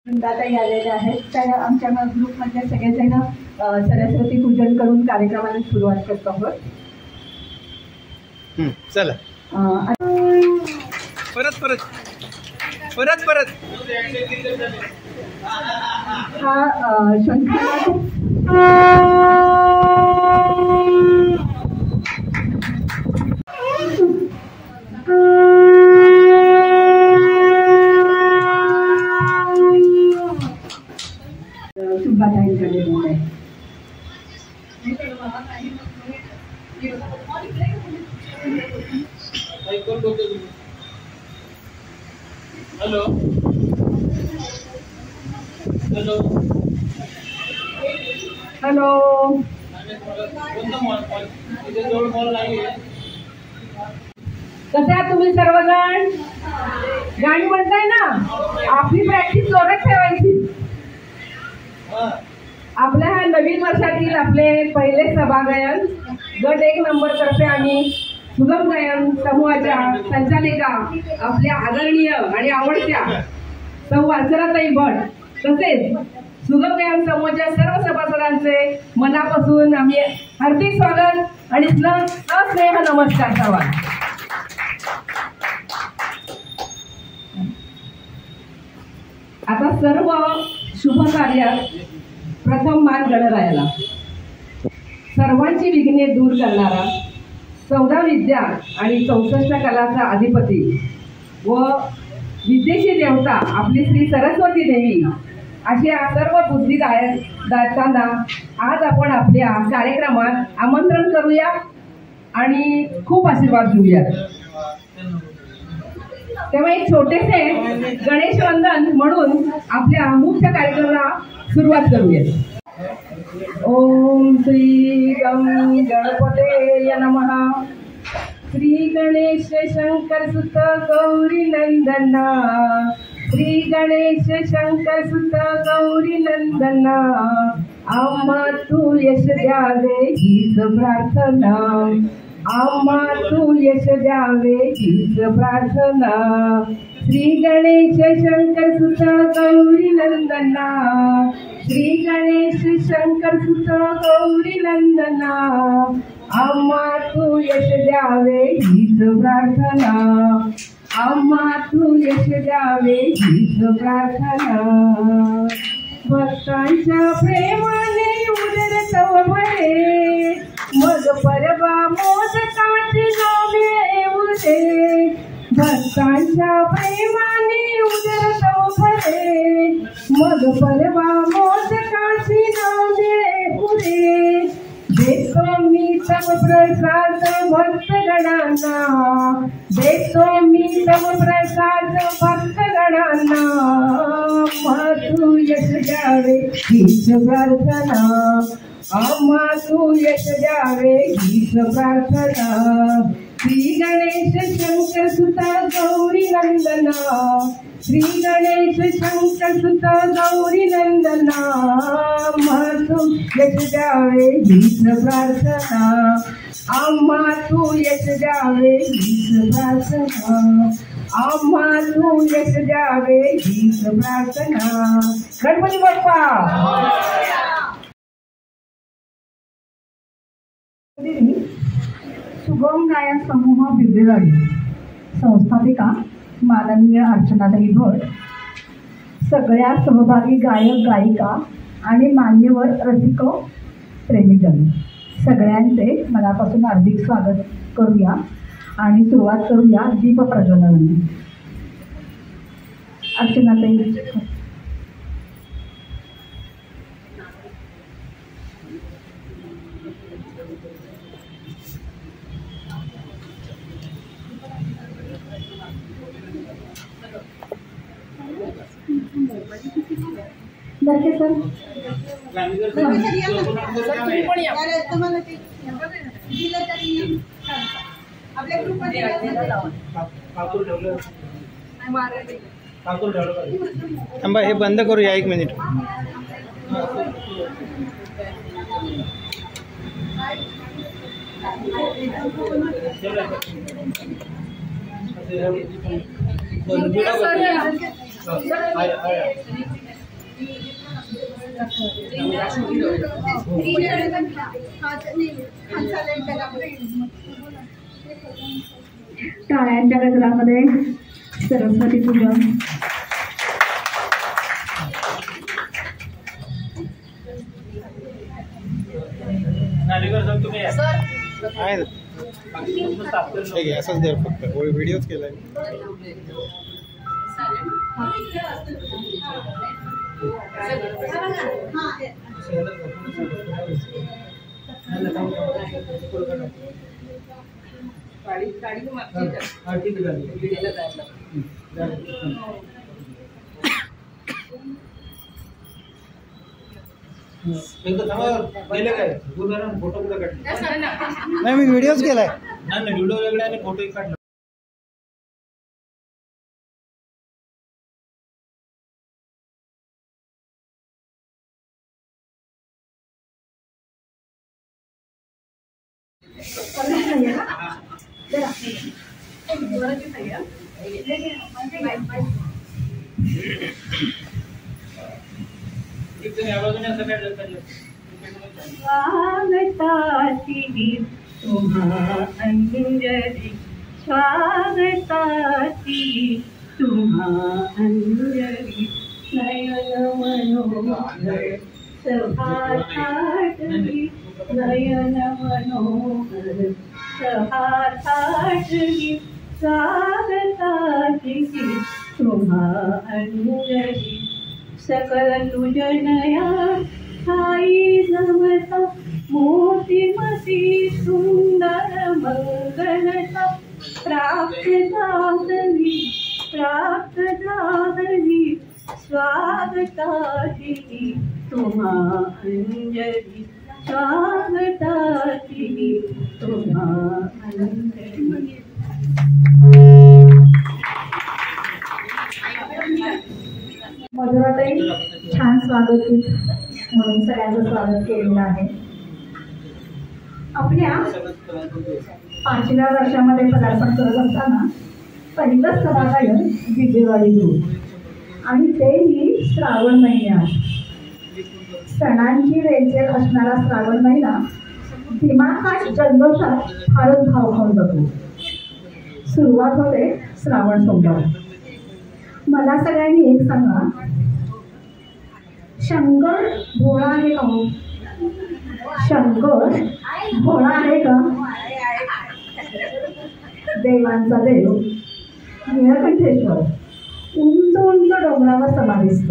वृंदाताई आलेल्या आहेत. तर आमच्या ग्रुपमधले सगळेजण सरस्वती पूजन करून कार्यक्रमाला सुरुवात करतो आहोत. चला परत परत परत परत हा शंखनाद सुभाताईंकडे देत आहे. हॅलो हॅलो हॅलो कसे आहात तुम्ही सर्वजण? गाणी म्हणताय ना? आपली प्रॅक्टिस जोरात ठेवायची. आपल्या ह्या नवीन वर्षातील आपले पहिले सभागायन गट 1 नंबर तर्फे आम्ही सुगम गायन समूहाच्या संचालिका आपल्या आदरणीय आणि आवडत्या सौ अर्चनाताई भट तसेच सुगम गायन समूहाच्या सर्व सभासदांचे मनापासून आम्ही हार्दिक स्वागत आणि स्नेह नमस्कार सर्वांना. आता सर्व शुभ कार्यात प्रथम मान गणरायाला. सर्वांची विघ्ने दूर करणारा, 14 विद्या आणि 64 कलाचा अधिपती व विद्येची देवता आपली श्री सरस्वती देवी अशा सर्व बुद्धिदायकांना आज आपण आपल्या कार्यक्रमात आमंत्रण करूया आणि खूप आशीर्वाद घेऊया. तेव्हा एक छोटेसे गणेश वंदन म्हणून आपल्या मुख्य कार्यक्रमाला सुरुवात करूया. ओम श्री गणपते नमः. श्री गणेश शंकर सुत गौरी नंदना. श्री गणेश शंकर सुत गौरी नंदना. आम्हा तू यश द्यावे हीच प्रार्थना. आम्हा तू यश द्यावे हीच प्रार्थना. श्री गणेश शंकर सुत गौरी नंदना. श्री गणेश शंकर सुत गौरी नंदना. आम्हा तू यश द्यावे हीच प्रार्थना. आम्हा तू यश द्यावे हीच प्रार्थना. भक्तांच्या प्रेमाने उदरतव भरे मग परवा मोदकाची नावे उरे. भक्तांच्या प्रेमाने उदरतव भरे मग परवा मोदकाची नावे उरे. देतो मी तव प्रसाद भक्तगणांना. देतो मी तव प्रसाद भक्तगणांना. आम्हा तू यश द्यावे हीच प्रार्थना. आम्हा तू यश द्यावे हीच प्रार्थना. श्री गणेश शंकर सुत गौरी नंदना. श्री गणेश शंकर सुत गौरी नंदना. आम्हा तू यश द्यावे हीच प्रार्थना. आम्हा तू यश द्यावे हीच प्रार्थना. आम्हा तू यश द्यावे हीच प्रार्थना. गणपती बाप्पा. सुगम गायन समूह बिबवेवाडी संस्थापिका माननीय अर्चनाताई भट, सगळ्या सहभागी गायक गायिका आणि मान्यवर रसिक प्रेमीजन सगळ्यांचे मनापासून हार्दिक स्वागत करूया आणि सुरुवात करूया दीप प्रज्वलनाने. अर्चनाताई. सर आपल्या ग्रुपमध्ये थांबा हे बंद करूया 1 मिनिट. Sorry. टाळ्यांच्या गजरामध्ये सरस्वती पूजन. आहे ना ठीक आहे असंच दर फक्त व्हिडिओच केलाय. नाही मी व्हिडिओच केलाय. नाही व्हिडिओ वेगळा आणि फोटो एक काढला. स्वागताची तुम्हा अंजली, स्वागताची तुम्हा अंजली, नयन मनोहर सभाताटली, नयन मनोहर सभाताटली, स्वागताची तुम्हा अंजली, सकल तुजनया साई नमता, मोतीमती सुंदर मंगलता, प्राप्त झाली स्वागताची तुम्हा अंजली, स्वागताची तुम्हा अंजली. मधुराताई छान स्वागत म्हणून सगळ्यांचं स्वागत केलेलं आहे. आपल्या 5व्या वर्षामध्ये पदार्पण करत असताना पहिलं सभागायन विजेवाडी ग्रुप आणि तेही श्रावण महिन्यात. सणांची रेलचेल असणारा श्रावण महिना दिमाखात जल्लोषात फारच भाव खाऊन जातो. सुरुवात होते श्रावण सोमवार. मला सगळ्यांनी एक सांगा, शंकर भोळा आहे का? शंकर भोळा आहे का? देवांचा देव नीलकंठेश्वर उंच उंच डोंगरावर समाविष्ट.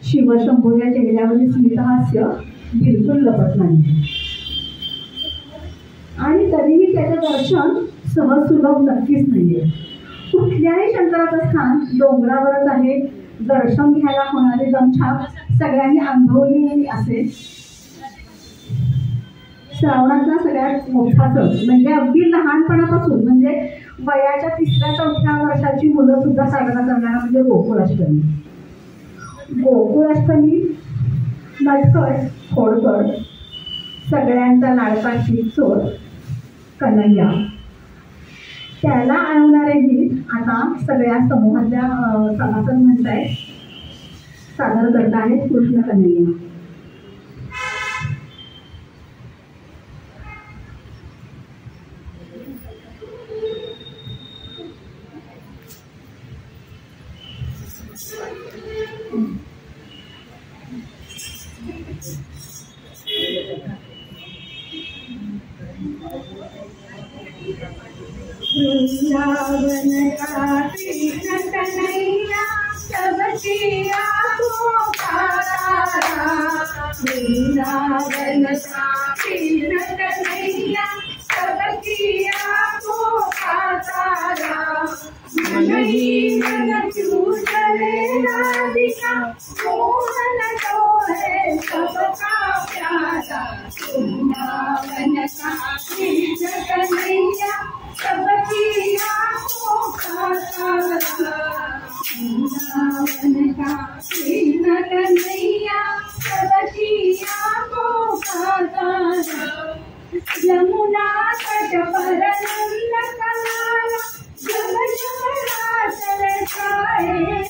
शिवशंभू या चेहऱ्यावरील स्मितहास्य बिलकुल लपत नाही आणि तरीही त्याचं दर्शन सहज सुलभ नक्कीच नाहीये. कुठल्याही शंकराचं स्थान डोंगरावरच आहे. दर्शन घ्यायला होणारी दमछाक सगळ्यांनी अनुभवली असेल. श्रावणातला सगळ्यात मोठा सण म्हणजे अगदी लहानपणापासून म्हणजे वयाच्या 3-4 वर्षाची मुलं सुद्धा साजरा करणारा म्हणजे गोकुळाष्टमी. गोकुळाष्टमी नटखट खोडकर सगळ्यांचा लाडका चोर कन्हैया, त्याला आणणारे गीत आता सगळ्या समूहातल्या सभासद म्हणतायत सादर करत आहेत कृष्ण कन्हैया. वृंदावन का कृष्ण कन्हैया सब किया पुकारा, वृंदावन का कृष्ण कन्हैया सब किया पुकारा, मन ही मन चूसले राधिका मोहन तो है सबका प्यारा, वृंदावन का कृष्ण कन्हैया सब किया पुकारा, वृंदावन का कृष्ण कन्हैया सब किया पुकारा, यमुना तट पर नंद कलाला जब जब राचल गाए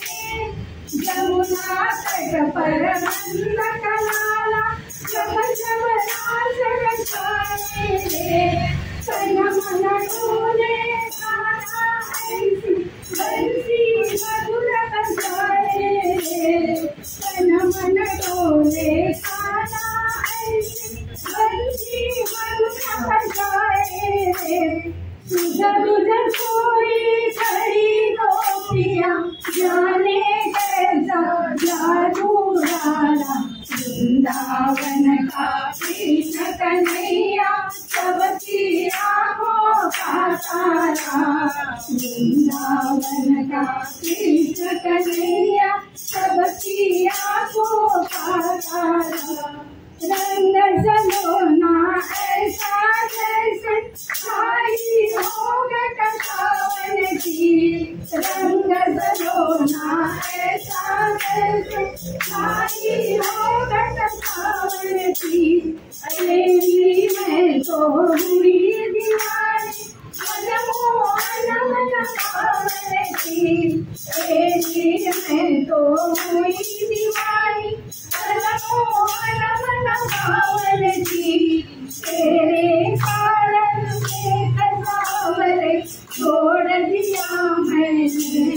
जमुना तट पर मंद कलाला जब जब रास रचाए तन मन डोले गाना ऐसी बंसी मधुर बजाए तन मन डोले गाना ऐसी बंसी मधुर बजाए सुधर कोई खड़ी गोपियाँ जाने कैसा जादू डाला वृंदावन का कृष्ण कन्हैया सबकी आँखों का तारा वृंदावन का कृष्ण कन्हैया सबकी आँखों का तारा रंग सलोना ऐसा जैसे छाई होगा सावन की रंग सलोना ऐसा जैसे छाई होगा सावन की अरे मैं तो हुई दीवानी मनमोहन मन पावन की अरे मैं तो हुई दीवानी मनमोहन मन पावन की तेरे कारण में कसावरे छोड़ दिया मैंने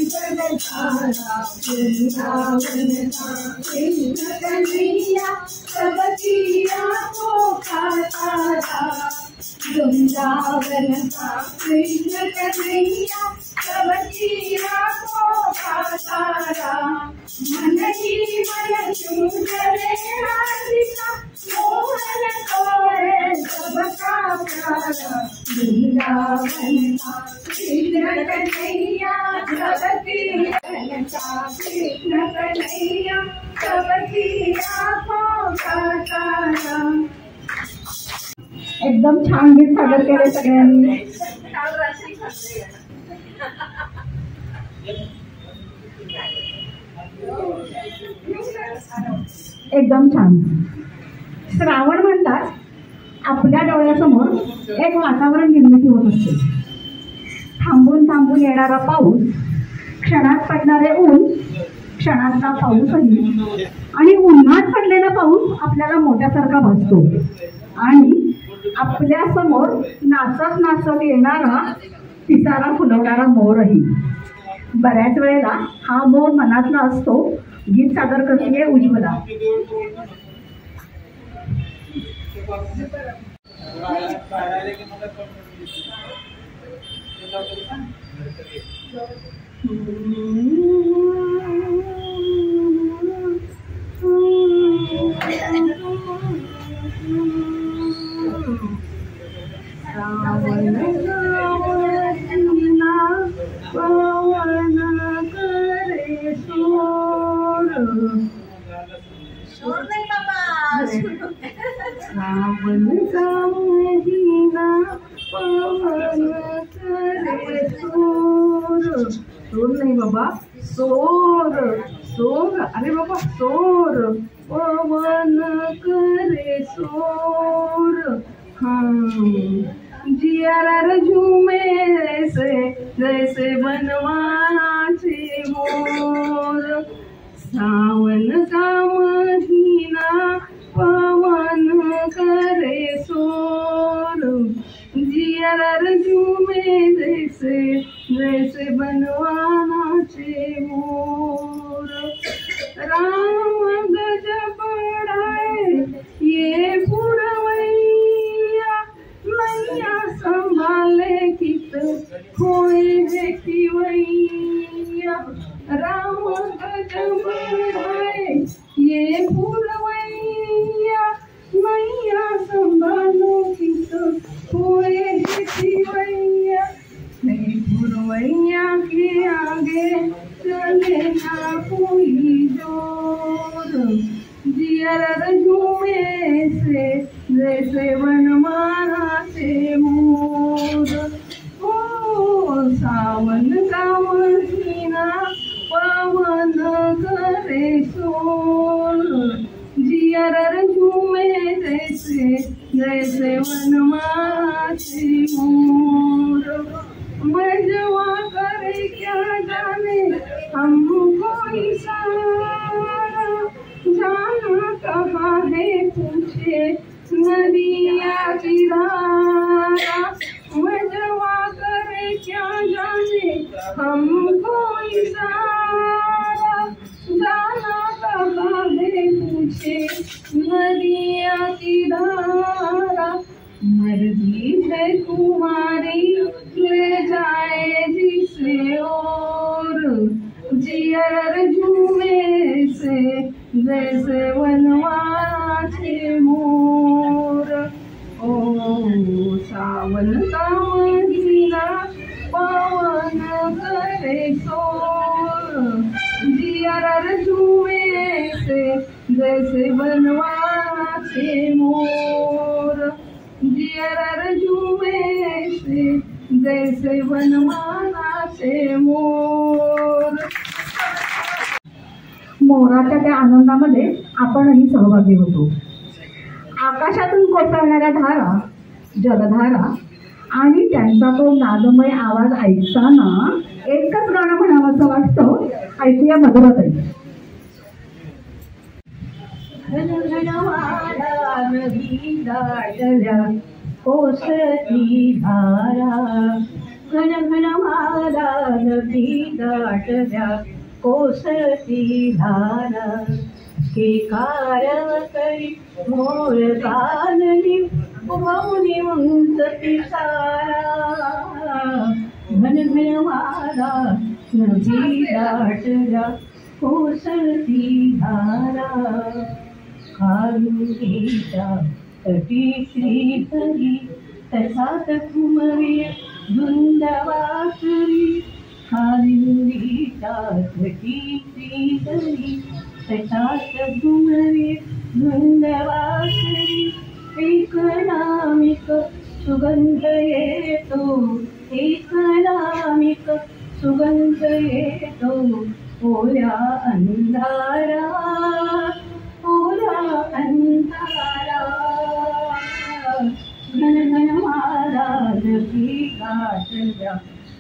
जगत सारा वृंदावन का कृष्ण कन्हैया सबकी आँखों का तारा वृंदावन का कृष्ण कन्हैया सबकी आँखों का तारा मन ही मन चूरे राधिका मोहन तोरे सबका प्यारा वृंदावन का कृष्ण कन्हैया सबकी का कृष्ण कन्हैया सबकी आँखों का तारा। एकदम छान गीत सादर केले सगळ्यांनी। एकदम छान। श्रावण म्हणतात आपल्या डोळ्यासमोर एक वातावरण निर्मिती होत असते। थांबून थांबून येणारा पाऊस, क्षणात पडणारे ऊन, क्षणातला पाऊसही आणि उन्हात पडलेला पाऊस आपल्याला मोठ्यासारखा भासतो आणि आपल्या समोर नाचत नाचत येणारा पिसारा फुलवणारा मोरही। बऱ्याच वेळेला हा मोर मनातला असतो। गीत सादर करते उज्ज्वला। सोर नहीं बाबा, सोर सोर, अरे बाबा सोर, पवन करे सोर। हाँ जियारा झूमे जैसे बनवाचे मोर। सावन का महीना पवन करे सोर, जियारा झूमे जैसे बनवाचे मोर। राम गज बढ़ाए ये पुरवैया, नैया संभाले कित खोए है खिवैया। राम गज बढ़ाए ये पुरवैया, नैया संभालो कित खोए है खिवैया। पुरवैया के आगे चले ना कोई जोर, जियर झूमे से जैसे बनमारा से मोर। ओ सावन का महीना पवन करे सोर, जियर झूमे जैसे बनमारा से मोर। मजवा करे क्या जाने हमको इशारा जाना कहाँ है पूछे नदिया की धारा मर्जी है तुम्हारी ले जाए जिसे और जियर झूमे से जैसे वनवासी मोर ओ सावन का महीना पवन करे शोर जियर झूमे से जैसे वनवासी मोर जियर झूमे से जैसे वनवासी मोर। मोराच्या त्या आनंदामध्ये आपणही सहभागी होतो. आकाशातून कोसळणाऱ्या धारा, जलधारा आणि त्यांचा तो नादमय आवाज ऐकताना एकच गाणं म्हणावंसं वाटतं. ऐकूया मधुराताई. घन घन वारा नदी दाटल्या कोसळती धारा घन घन वारा नदी दाटल्या कोसळती धारा केकार करी मोर काननी उभावनी उंच पिसारा घन घन वारा नदी दाटल्या कोसळती धारा खारुणीच्या तटी श्रीहरी तसाच घुमवे धुंद वासुरी खारुणीच्या तटी श्रीहरी तसाच घुमवे धुंद वासुरी एक नामिक सुगंध येतो एक नामिक सुगंध येतो ओल्या अंधारा ओल्या अंधारा घन घन वारा नदी गाठल्या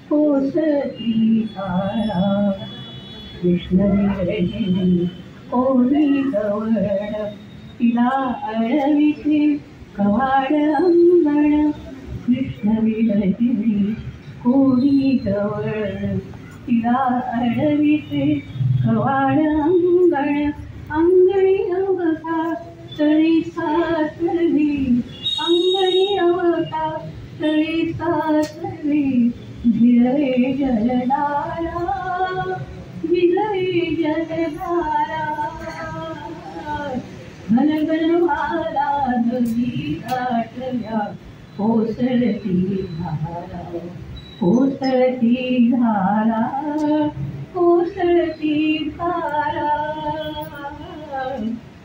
कोसळती धारा कृष्णवी रजनी कोणी गवळ तिला अळविते कवाड अंगण कृष्णवी रजनी कोणी गवळ तिला अडविते कवाड अंगण अंगणी अवता तळी सासली अंगणी अवता तळी सासली भिजले जलधारा भिजले जलधारा घन घन वारा नदी दाटल्या कोसळती धारा कोसळती धारा कोसळती धारा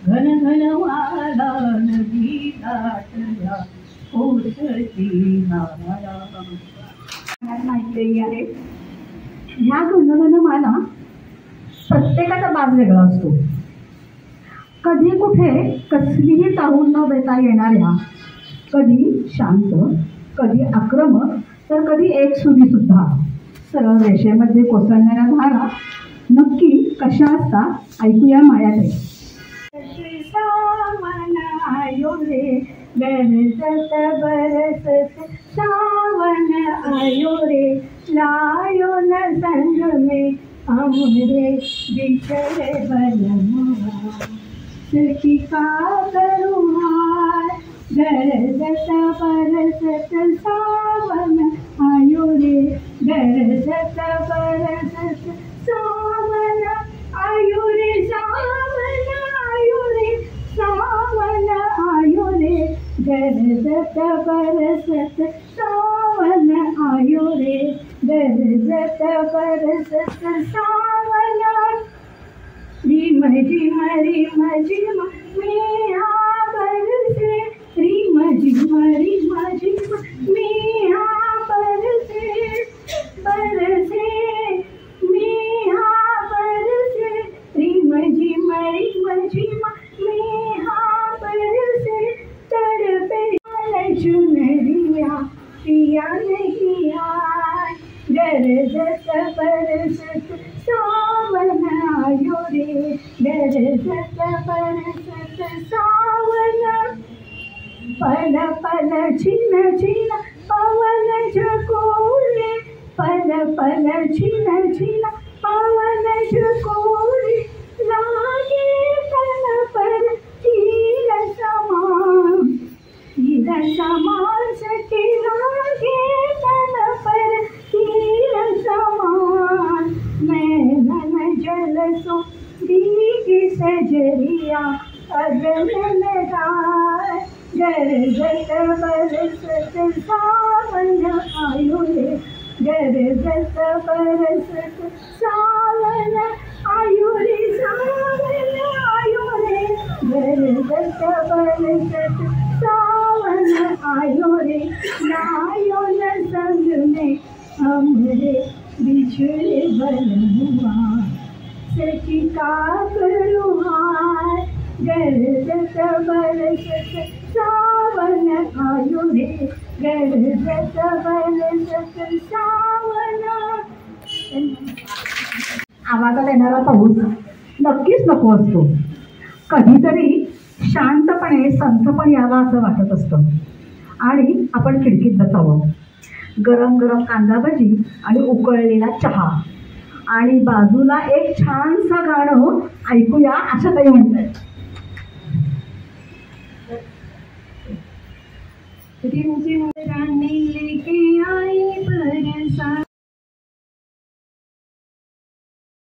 घन घन वारा नदी दाटल्या कोसळती धारा. माहिती आहे ह्या गुणगणमाला प्रत्येकाचा बाज वेगळा असतो. कधी कुठे कसलीही चाहूल न देता येणाऱ्या, कधी शांत, कधी आक्रमक, तर कधी एकसुरी सुद्धा सरळ रेषेमध्ये कोसळणाऱ्या धारा नक्की कशा असतात ऐकूया मायाताई. सावन आयो रे बरसत बरसत सावन आयो रे लायो न संग में हमरे बिछड़े बनमुआ सखी का करूँ हाय बरसत बरसत सावन आयो रे बरसत बरसत सावन आयो रे सावन आयो रे सावन आयो रे बरसत बरसत सावन आयो रे बरसत बरसत सावन रिम झिम मिया बरसे रिम झिम मिया बरसे बरसे मिया बरसे रिम झिम मिया बरसे तड़पे चुनरिया पिया नहीं आए बरसत बरसत सावन आयो रे बरसत बरसत सावन पल पल छिन छिन पवन झकोले पल पल छिन छिन पवन झकोरी लागे तन पर तीर समान सखी लागे तन पर तीर समान नैनन जल सो दीग सजरिया अगन लगाए गरजत बरसत सावन आयो रे गरजत बरसत सावन आयो रे सावन आयो रे गरजत बरसत सावन आयो रे नायो न संग में हमरे बिछड़े बलुआ सखी का करूँ हाय गरजत बरसत सावन आयो रे गरजत बरसत सावन. आवाजाला येणारा पाऊस नक्कीच नको असतो. कधीतरी शांतपणे संथपण यावा असं वाटत असतं आणि आपण खिडकीत बसावं. गरम गरम कांदा भजी आणि उकळलेला चहा आणि बाजूला एक छानसं गाणं ऐकूया अशा काही म्हणतात. रिमझिम रानी लेके